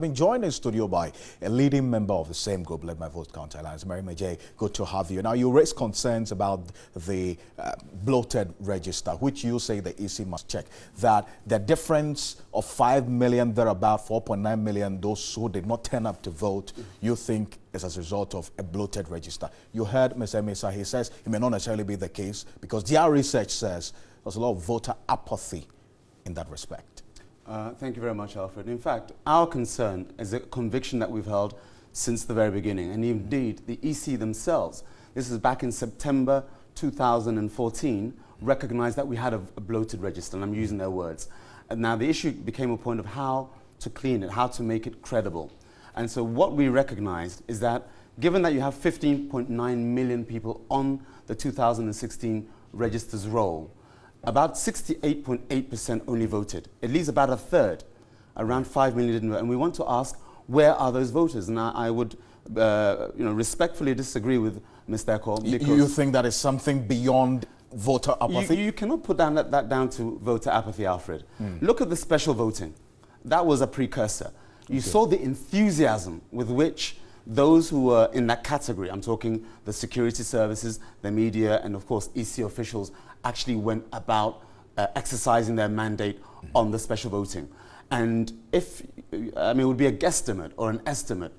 Being joined in studio by a leading member of the same group, Let My Vote Count Alliance. Mary Majay, good to have you. Now, you raised concerns about the bloated register, which you say the EC must check. That the difference of 5 million, thereabout 4.9 million, those who did not turn up to vote, you think is as a result of a bloated register. You heard Mr. Mesa, he says it may not necessarily be the case because their research says there's a lot of voter apathy in that respect. Thank you very much, Alfred. In fact, our concern is a conviction that we've held since the very beginning. And indeed, the EC themselves, this is back in September 2014, recognized that we had a bloated register, and I'm using their words. And now the issue became a point of how to clean it, how to make it credible. And so what we recognized is that given that you have 15.9 million people on the 2016 register's roll, about 68.8% only voted. It leaves about a third, around 5 million didn't vote. And we want to ask, where are those voters? And I would respectfully disagree with Mr. Eko. You think that is something beyond voter apathy? You cannot put that down to voter apathy, Alfred. Look at the special voting. That was a precursor. You saw the enthusiasm with which those who were in that category, I'm talking the security services, the media, and of course EC officials, actually went about exercising their mandate on the special voting. And if, I mean, it would be a guesstimate or an estimate,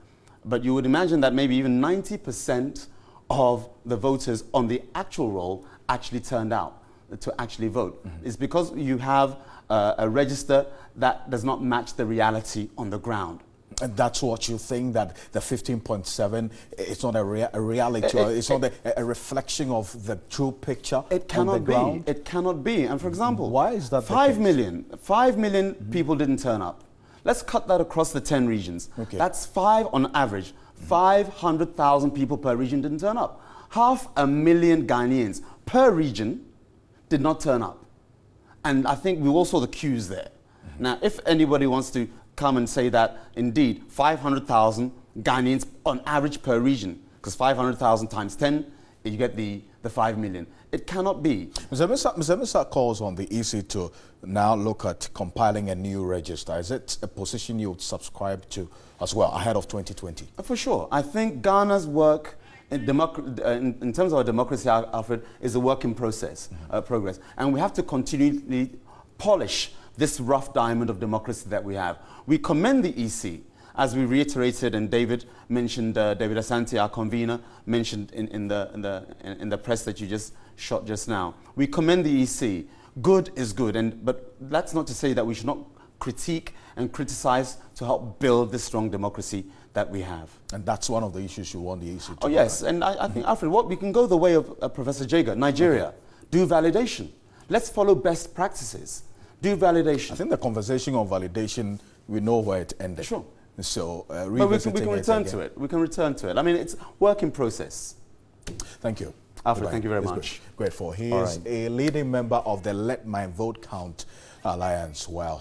but you would imagine that maybe even 90% of the voters on the actual roll actually turned out to actually vote. It's because you have a register that does not match the reality on the ground. And that's what you think, that the 15.7, it's not a reality, or it's not a reflection of the true picture. It cannot be. It cannot be. And for example, why is that 5 million people didn't turn up. Let's cut that across the 10 regions. Okay. That's on average, 500,000 people per region didn't turn up. 500,000 Ghanaians per region did not turn up. And I think we all saw the cues there. Now, if anybody wants to come and say that, indeed, 500,000 Ghanaians on average per region, because 500,000 times 10, you get the 5 million. It cannot be. Mr. Mesa calls on the EC to now look at compiling a new register. Is it a position you would subscribe to as well, ahead of 2020? For sure. I think Ghana's work in terms of our democracy, Alfred, is a work in progress. And we have to continually polish this rough diamond of democracy that we have. We commend the EC, as we reiterated, and David mentioned, David Asante, our convener, mentioned in the press that you just shot just now. We commend the EC. Good is good, but that's not to say that we should not critique and criticize to help build this strong democracy that we have. And that's one of the issues you want the EC to. Oh yes, and I think, Alfred, we can go the way of Professor Jager, Nigeria. Okay. Do validation. Let's follow best practices. Do validation. I think the conversation on validation, we know where it ended. Sure. So, but we can return to it. We can return to it. I mean, it's work in process. Thank you. Alfred, thank you very much. Grateful. He is a leading member of the Let My Vote Count Alliance. Well,